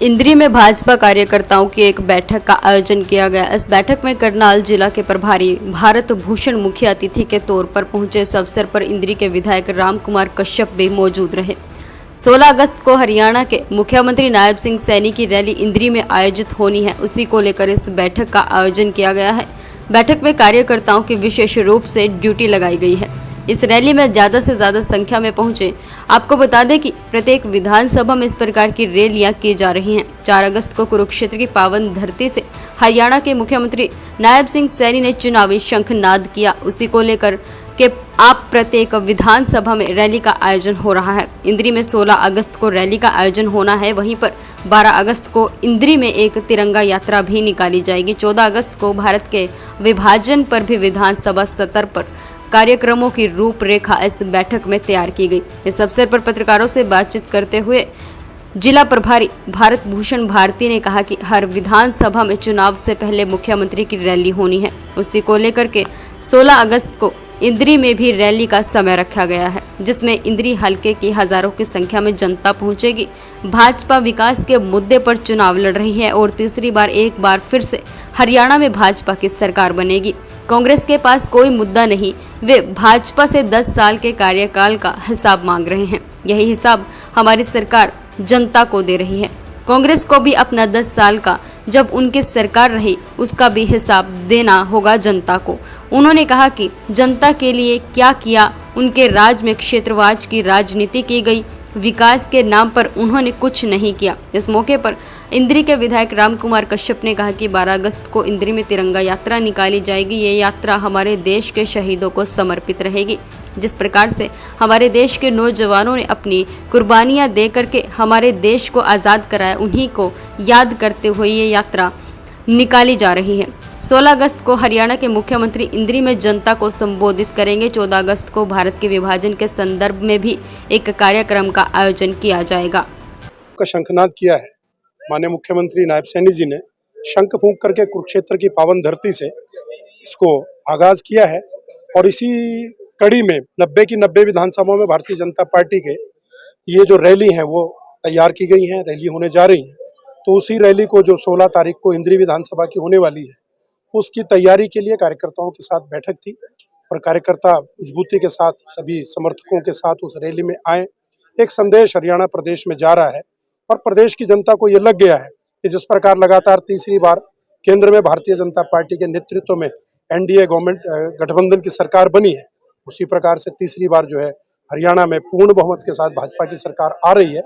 इंद्री में भाजपा कार्यकर्ताओं की एक बैठक का आयोजन किया गया। इस बैठक में करनाल जिला के प्रभारी भारत भूषण मुख्य अतिथि के तौर पर पहुंचे। इस अवसर पर इंद्री के विधायक राम कुमार कश्यप भी मौजूद रहे। 16 अगस्त को हरियाणा के मुख्यमंत्री नायब सिंह सैनी की रैली इंद्री में आयोजित होनी है, उसी को लेकर इस बैठक का आयोजन किया गया है। बैठक में कार्यकर्ताओं की विशेष रूप से ड्यूटी लगाई गई है। इस रैली में ज्यादा से ज्यादा संख्या में पहुंचे। आपको बता दें कि प्रत्येक विधानसभा में इस प्रकार की रैलियां की जा रही हैं। 4 अगस्त को कुरुक्षेत्र की पावन धरती से हरियाणा के मुख्यमंत्री नायब सिंह सैनी ने चुनावी शंखनाद किया, उसी को लेकर के आप प्रत्येक विधानसभा में रैली का आयोजन हो रहा है। इंद्री में 16 अगस्त को रैली का आयोजन होना है। वहीं पर 12 अगस्त को इंद्री में एक तिरंगा यात्रा भी निकाली जाएगी। 14 अगस्त को भारत के विभाजन पर भी विधानसभा सत्र पर कार्यक्रमों की रूपरेखा इस बैठक में तैयार की गई। इस अवसर पर पत्रकारों से बातचीत करते हुए जिला प्रभारी भारत भूषण भारती ने कहा कि हर विधानसभा में चुनाव से पहले मुख्यमंत्री की रैली होनी है, उसी को लेकर के 16 अगस्त को इंद्री में भी रैली का समय रखा गया है, जिसमें इंद्री हलके की हजारों की संख्या में जनता पहुंचेगी। भाजपा विकास के मुद्दे पर चुनाव लड़ रही है और तीसरी बार एक बार फिर से हरियाणा में भाजपा की सरकार बनेगी। कांग्रेस के पास कोई मुद्दा नहीं, वे भाजपा से 10 साल के कार्यकाल का हिसाब मांग रहे हैं। यही हिसाब हमारी सरकार जनता को दे रही है। कांग्रेस को भी अपना 10 साल का जब उनकी सरकार रही उसका भी हिसाब देना होगा जनता को। उन्होंने कहा कि जनता के लिए क्या किया, उनके राज में क्षेत्रवाद की राजनीति की गई, विकास के नाम पर उन्होंने कुछ नहीं किया। इस मौके पर इंद्री के विधायक राम कुमार कश्यप ने कहा कि 12 अगस्त को इंद्री में तिरंगा यात्रा निकाली जाएगी। ये यात्रा हमारे देश के शहीदों को समर्पित रहेगी। जिस प्रकार से हमारे देश के नौजवानों ने अपनी कुर्बानियां दे करके हमारे देश को आज़ाद कराया, उन्हीं को याद करते हुए ये यात्रा निकाली जा रही है। 16 अगस्त को हरियाणा के मुख्यमंत्री इंद्री में जनता को संबोधित करेंगे। 14 अगस्त को भारत के विभाजन के संदर्भ में भी एक कार्यक्रम का आयोजन किया जाएगा। का शंखनाद किया है। माननीय मुख्यमंत्री नायब सैनी जी ने शंख फूंक करके कुरुक्षेत्र की पावन धरती से इसको आगाज किया है और इसी कड़ी में 90 की 90 विधानसभाओं में भारतीय जनता पार्टी के ये जो रैली है वो तैयार की गई है, रैली होने जा रही है। तो उसी रैली को जो 16 तारीख को इंद्री विधानसभा की होने वाली है, उसकी तैयारी के लिए कार्यकर्ताओं के साथ बैठक थी और कार्यकर्ता मजबूती के साथ सभी समर्थकों के साथ उस रैली में आए। एक संदेश हरियाणा प्रदेश में जा रहा है और प्रदेश की जनता को ये लग गया है कि जिस प्रकार लगातार तीसरी बार केंद्र में भारतीय जनता पार्टी के नेतृत्व में एनडीए गवर्नमेंट गठबंधन की सरकार बनी है, उसी प्रकार से तीसरी बार जो है हरियाणा में पूर्ण बहुमत के साथ भाजपा की सरकार आ रही है।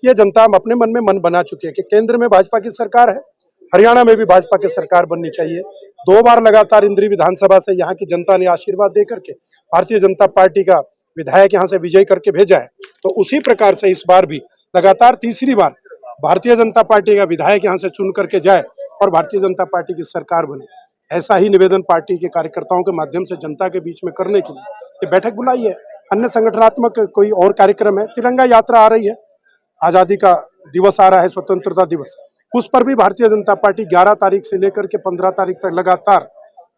ये जनता अपने मन में मन बना चुकी है कि केंद्र में भाजपा की सरकार है, हरियाणा में भी भाजपा की सरकार बननी चाहिए। 2 बार लगातार इंद्री विधानसभा से यहाँ की जनता ने आशीर्वाद दे करके भारतीय जनता पार्टी का विधायक यहाँ से विजयी करके भेजा है, तो उसी प्रकार से इस बार भी लगातार तीसरी बार भारतीय जनता पार्टी का विधायक यहाँ से चुन करके जाए और भारतीय जनता पार्टी की सरकार बने। ऐसा ही निवेदन पार्टी के कार्यकर्ताओं के माध्यम से जनता के बीच में करने के लिए ये बैठक बुलाई है। अन्य संगठनात्मक कोई और कार्यक्रम है, तिरंगा यात्रा आ रही है, आज़ादी का दिवस आ रहा है, स्वतंत्रता दिवस, उस पर भी भारतीय जनता पार्टी 11 तारीख से लेकर के 15 तारीख तक लगातार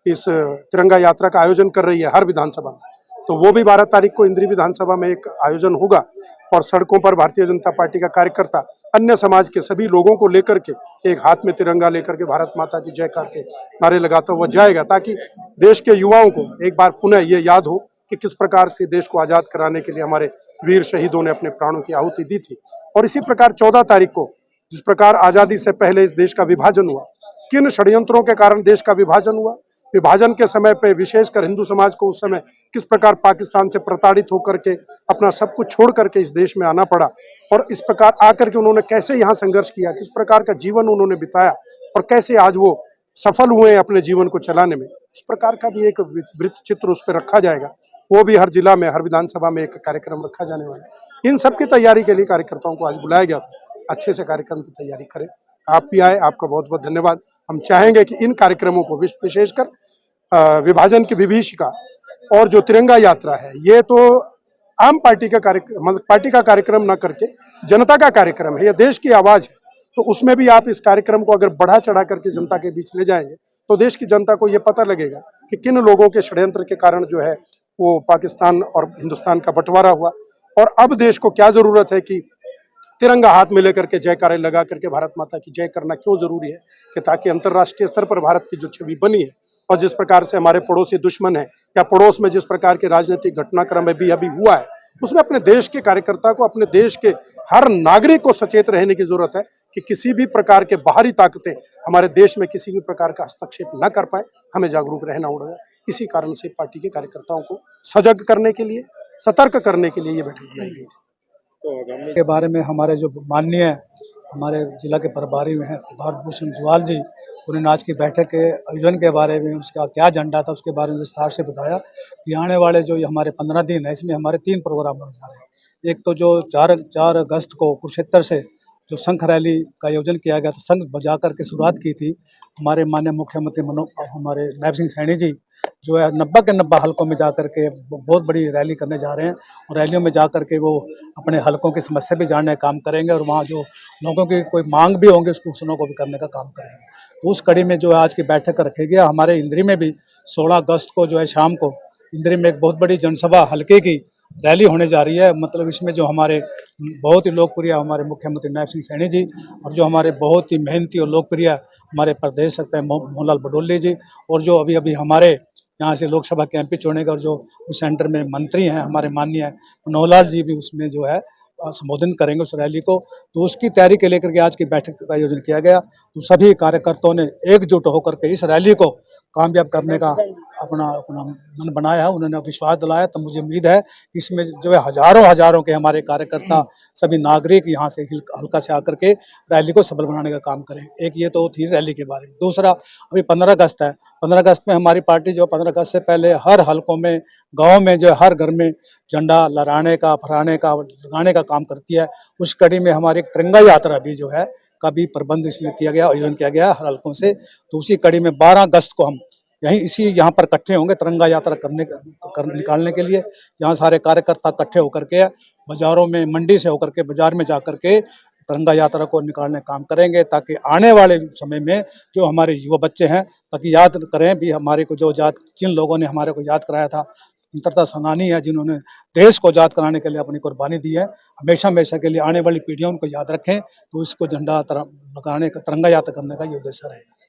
इस तिरंगा यात्रा का आयोजन कर रही है हर विधानसभा में। तो वो भी 12 तारीख को इंद्री विधानसभा में एक आयोजन होगा और सड़कों पर भारतीय जनता पार्टी का कार्यकर्ता अन्य समाज के सभी लोगों को लेकर के एक हाथ में तिरंगा लेकर के भारत माता की जयकार के नारे लगाता हुआ जाएगा, ताकि देश के युवाओं को एक बार पुनः ये याद हो कि किस प्रकार से देश को आज़ाद कराने के लिए हमारे वीर शहीदों ने अपने प्राणों की आहुति दी थी। और इसी प्रकार 14 तारीख को जिस प्रकार आज़ादी से पहले इस देश का विभाजन हुआ, किन षड्यंत्रों के कारण देश का विभाजन हुआ, विभाजन के समय पे विशेषकर हिंदू समाज को उस समय किस प्रकार पाकिस्तान से प्रताड़ित होकर के अपना सब कुछ छोड़ करके इस देश में आना पड़ा और इस प्रकार आकर के उन्होंने कैसे यहाँ संघर्ष किया, किस प्रकार का जीवन उन्होंने बिताया और कैसे आज वो सफल हुए अपने जीवन को चलाने में, उस प्रकार का भी एक वृत्त चित्र उस पर रखा जाएगा। वो भी हर जिला में, हर विधानसभा में एक कार्यक्रम रखा जाने वाला है। इन सब की तैयारी के लिए कार्यकर्ताओं को आज बुलाया गया था। अच्छे से कार्यक्रम की तैयारी करें। आप भी आए, आपका बहुत बहुत धन्यवाद। हम चाहेंगे कि इन कार्यक्रमों को विशेषकर विभाजन की विभीषिका और जो तिरंगा यात्रा है, ये तो आम पार्टी का कार्यक्रम न करके जनता का कार्यक्रम है, यह देश की आवाज़ है। तो उसमें भी आप इस कार्यक्रम को अगर बढ़ा चढ़ा करके जनता के बीच ले जाएंगे तो देश की जनता को ये पता लगेगा कि किन लोगों के षड्यंत्र के कारण जो है वो पाकिस्तान और हिंदुस्तान का बंटवारा हुआ और अब देश को क्या ज़रूरत है कि तिरंगा हाथ में लेकर के जयकारे लगा करके भारत माता की जय करना क्यों जरूरी है कि ताकि अंतर्राष्ट्रीय स्तर पर भारत की जो छवि बनी है और जिस प्रकार से हमारे पड़ोसी दुश्मन है या पड़ोस में जिस प्रकार के राजनीतिक घटनाक्रम अभी अभी हुआ है, उसमें अपने देश के कार्यकर्ता को, अपने देश के हर नागरिक को सचेत रहने की जरूरत है कि किसी भी प्रकार के बाहरी ताकतें हमारे देश में किसी भी प्रकार का हस्तक्षेप न कर पाए। हमें जागरूक रहना होगा। इसी कारण से पार्टी के कार्यकर्ताओं को सजग करने के लिए, सतर्क करने के लिए ये बैठक बुलाई गई थी। के बारे में हमारे जो माननीय हमारे जिला के प्रभारी में हैं भारत भूषण जुआल जी, उन्होंने आज की बैठक के आयोजन के बारे में, उसका क्या एजेंडा था उसके बारे में विस्तार से बताया कि आने वाले जो ये हमारे 15 दिन है, इसमें हमारे 3 प्रोग्राम होने जा रहे हैं। एक तो जो 4 अगस्त को कुरुक्षेत्र से जो शंख रैली का आयोजन किया गया था, शंख बजा करके शुरुआत की थी हमारे माननीय मुख्यमंत्री हमारे नायब सिंह सैनी जी, जो है 90 के 90 हलकों में जा करके बहुत बड़ी रैली करने जा रहे हैं और रैलियों में जा करके वो अपने हलकों की समस्या भी जानने का काम करेंगे और वहाँ जो लोगों की कोई मांग भी होंगे उसको सुनने को भी करने का काम करेंगे। तो उस कड़ी में जो है आज की बैठक रखी गई। हमारे इंद्री में भी 16 अगस्त को जो है शाम को इंद्री में एक बहुत बड़ी जनसभा हल्के की रैली होने जा रही है। मतलब इसमें जो हमारे बहुत ही लोकप्रिय हमारे मुख्यमंत्री नायब सिंह सैनी जी और जो हमारे बहुत ही मेहनती और लोकप्रिय हमारे प्रदेश सकते हैं मोहनलाल बडोली जी और जो अभी अभी हमारे यहाँ से लोकसभा के एमपी चुने गए और जो उस सेंटर में मंत्री हैं हमारे माननीय मनोहर जी भी उसमें जो है संबोधन करेंगे उस रैली को। तो उसकी तैयारी के लेकर के आज की बैठक का आयोजन किया गया। तो सभी कार्यकर्ताओं ने एकजुट होकर के इस रैली को कामयाब करने का अपना मन बनाया है, उन्होंने विश्वास दिलाया। तो मुझे उम्मीद है कि इसमें जो है हजारों के हमारे कार्यकर्ता सभी नागरिक यहाँ से हल्का से आकर के रैली को सफल बनाने का काम करें। एक ये तो थी रैली के बारे में। दूसरा अभी 15 अगस्त है। 15 अगस्त में हमारी पार्टी जो 15 अगस्त से पहले हर हलकों में, गाँव में जो हर घर में झंडा लहराने का, फहराने का, लगाने का काम करती है। उस कड़ी में हमारी एक तिरंगा यात्रा भी जो है का भी प्रबंध इसमें किया गया, आयोजन किया गया हर हलकों से। तो उसी कड़ी में 12 अगस्त को हम यहाँ पर इकट्ठे होंगे तिरंगा यात्रा निकालने के लिए। यहाँ सारे कार्यकर्ता इकट्ठे होकर के बाजारों में, मंडी से होकर के बाजार में जा कर के तिरंगा यात्रा को निकालने का काम करेंगे ताकि आने वाले समय में जो हमारे युवा बच्चे हैं ताकि याद करें भी हमारे को जो जिन लोगों ने हमारे को याद कराया था, स्वतंत्रता सेनानी है जिन्होंने देश को आजाद कराने के लिए अपनी कुर्बानी दी है, हमेशा के लिए आने वाली पीढ़ियां उनको याद रखें। तो इसको झंडा लगाने का, तिरंगा यात्रा करने का ये उद्देश्य रहेगा।